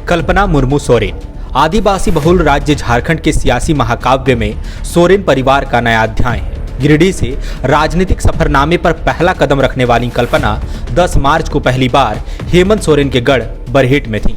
कल्पना मुर्मू सोरेन। आदिवासी बहुल राज्य झारखंड के सियासी महाकाव्य में सोरेन परिवार का नया अध्याय है। गिरिडीह से राजनीतिक सफरनामे पर पहला कदम रखने वाली कल्पना 10 मार्च को पहली बार हेमंत सोरेन के गढ़ बरहेट में थी।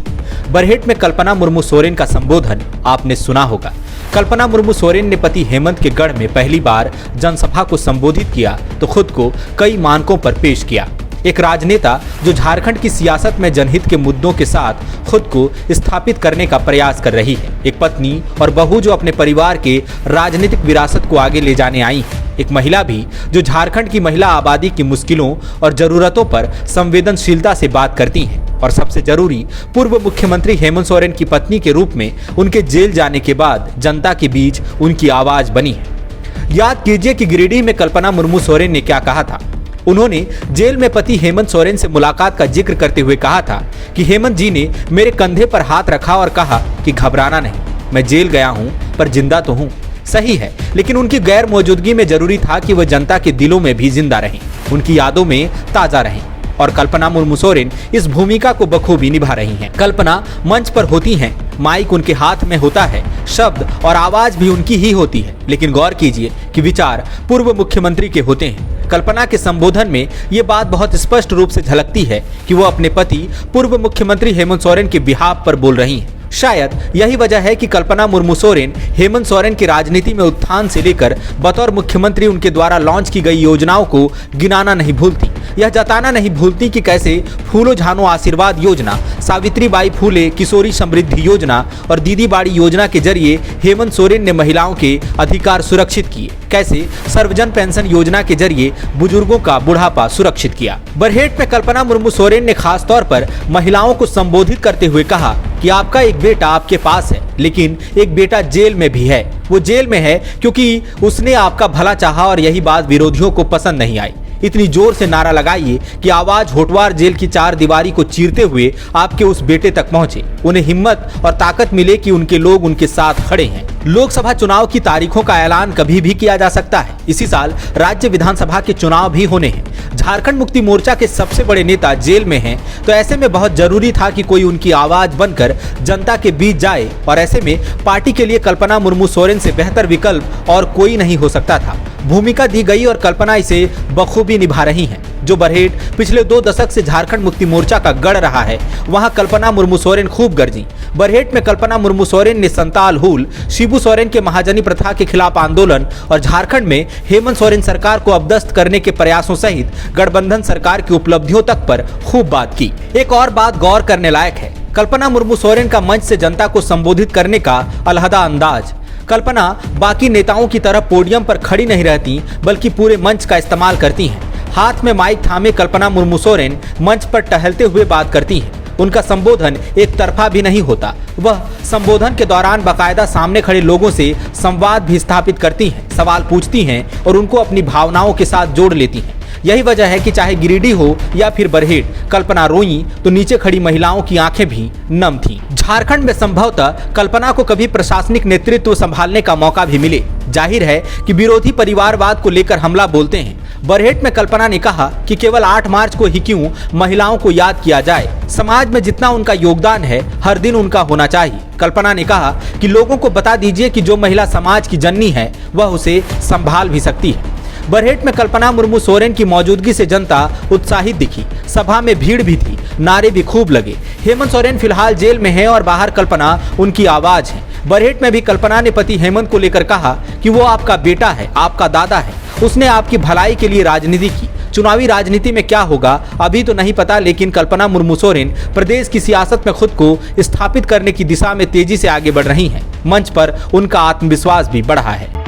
बरहेट में कल्पना मुर्मू सोरेन का संबोधन आपने सुना होगा। कल्पना मुर्मू सोरेन ने पति हेमंत के गढ़ में पहली बार जनसभा को संबोधित किया तो खुद को कई मानकों पर पेश किया। एक राजनेता जो झारखंड की सियासत में जनहित के मुद्दों के साथ खुद को स्थापित करने का प्रयास कर रही है। एक पत्नी और बहू जो अपने परिवार के राजनीतिक विरासत को आगे ले जाने आई है। एक महिला भी जो झारखंड की महिला आबादी की मुश्किलों और जरूरतों पर संवेदनशीलता से बात करती हैं। और सबसे जरूरी, पूर्व मुख्यमंत्री हेमंत सोरेन की पत्नी के रूप में उनके जेल जाने के बाद जनता के बीच उनकी आवाज बनी है। याद कीजिए कि गिरिडीह में कल्पना मुर्मू सोरेन ने क्या कहा था। उन्होंने जेल में पति हेमंत सोरेन से मुलाकात का जिक्र करते हुए कहा था कि हेमंत जी ने मेरे कंधे पर हाथ रखा और कहा कि घबराना नहीं, मैं जेल गया हूं पर जिंदा तो हूं। सही है, लेकिन उनकी गैर मौजूदगी में जरूरी था कि वह जनता के दिलों में भी जिंदा रहें, उनकी यादों में ताजा रहें। और कल्पना मुर्मू सोरेन इस भूमिका को बखूबी निभा रही हैं। कल्पना मंच पर होती हैं, माइक उनके हाथ में होता है, शब्द और आवाज भी उनकी ही होती है, लेकिन गौर कीजिए कि विचार पूर्व मुख्यमंत्री के होते हैं। कल्पना के संबोधन में ये बात बहुत स्पष्ट रूप से झलकती है कि वो अपने पति पूर्व मुख्यमंत्री हेमंत सोरेन के बिहाफ पर बोल रही हैं। शायद यही वजह है कि कल्पना मुर्मू सोरेन हेमंत सोरेन की राजनीति में उत्थान से लेकर बतौर मुख्यमंत्री उनके द्वारा लॉन्च की गई योजनाओं को गिनाना नहीं भूलती, यह जताना नहीं भूलती कि कैसे फूलो झानो आशीर्वाद योजना, सावित्रीबाई फूले किशोरी समृद्धि योजना और दीदी बाड़ी योजना के जरिए हेमंत सोरेन ने महिलाओं के अधिकार सुरक्षित किए, कैसे सर्वजन पेंशन योजना के जरिए बुजुर्गों का बुढ़ापा सुरक्षित किया। बरहेट में कल्पना मुर्मू सोरेन ने खास तौर पर महिलाओं को संबोधित करते हुए कहा कि आपका एक बेटा आपके पास है, लेकिन एक बेटा जेल में भी है। वो जेल में है क्योंकि उसने आपका भला चाहा और यही बात विरोधियों को पसंद नहीं आई। इतनी जोर से नारा लगाइए कि आवाज होटवार जेल की चार दीवारी को चीरते हुए आपके उस बेटे तक पहुंचे, उन्हें हिम्मत और ताकत मिले कि उनके लोग उनके साथ खड़े हैं। लोकसभा चुनाव की तारीखों का ऐलान कभी भी किया जा सकता है। इसी साल राज्य विधानसभा के चुनाव भी होने हैं। झारखंड मुक्ति मोर्चा के सबसे बड़े नेता जेल में हैं, तो ऐसे में बहुत जरूरी था कि कोई उनकी आवाज बनकर जनता के बीच जाए, और ऐसे में पार्टी के लिए कल्पना मुर्मू सोरेन से बेहतर विकल्प और कोई नहीं हो सकता था। भूमिका दी गई और कल्पना इसे बखूबी निभा रही हैं। जो बरहेट पिछले 2 दशक से झारखंड मुक्ति मोर्चा का गढ़ रहा है, वहां कल्पना मुर्मू सोरेन खूब गरजी। बरहेट में कल्पना मुर्मू सोरेन ने संताल हुल, शिबू सोरेन के महाजनी प्रथा के खिलाफ आंदोलन और झारखंड में हेमंत सोरेन सरकार को अपदस्थ करने के प्रयासों सहित गठबंधन सरकार की उपलब्धियों तक पर खूब बात की। एक और बात गौर करने लायक है, कल्पना मुर्मू सोरेन का मंच से जनता को संबोधित करने का अलहदा अंदाज। कल्पना बाकी नेताओं की तरह पोडियम पर खड़ी नहीं रहती, बल्कि पूरे मंच का इस्तेमाल करती हैं। हाथ में माइक थामे कल्पना मुर्मू सोरेन मंच पर टहलते हुए बात करती हैं। उनका संबोधन एक तरफा भी नहीं होता, वह संबोधन के दौरान बाकायदा सामने खड़े लोगों से संवाद भी स्थापित करती हैं, सवाल पूछती हैं और उनको अपनी भावनाओं के साथ जोड़ लेती हैं। यही वजह है कि चाहे गिरिडीह हो या फिर बरहेट, कल्पना रोई तो नीचे खड़ी महिलाओं की आंखें भी नम थीं। झारखंड में संभवतः कल्पना को कभी प्रशासनिक नेतृत्व संभालने का मौका भी मिले। जाहिर है कि विरोधी परिवारवाद को लेकर हमला बोलते हैं। बरहेट में कल्पना ने कहा कि केवल 8 मार्च को ही क्यों महिलाओं को याद किया जाए, समाज में जितना उनका योगदान है हर दिन उनका होना चाहिए। कल्पना ने कहा कि लोगों को बता दीजिए कि जो महिला समाज की जननी है वह उसे संभाल भी सकती है। बरहेट में कल्पना मुर्मू सोरेन की मौजूदगी से जनता उत्साहित दिखी, सभा में भीड़ भी थी, नारे भी खूब लगे। हेमंत सोरेन फिलहाल जेल में है और बाहर कल्पना उनकी आवाज है। बरहेट में भी कल्पना ने पति हेमंत को लेकर कहा कि वो आपका बेटा है, आपका दादा है, उसने आपकी भलाई के लिए राजनीति की। चुनावी राजनीति में क्या होगा अभी तो नहीं पता, लेकिन कल्पना मुर्मू सोरेन प्रदेश की सियासत में खुद को स्थापित करने की दिशा में तेजी से आगे बढ़ रही हैं। मंच पर उनका आत्मविश्वास भी बढ़ा है।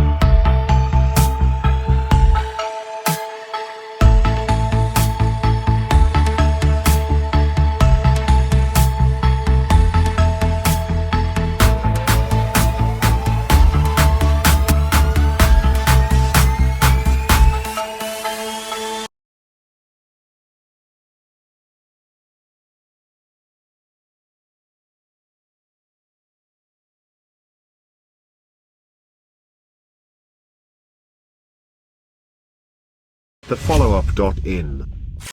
The follow-up.in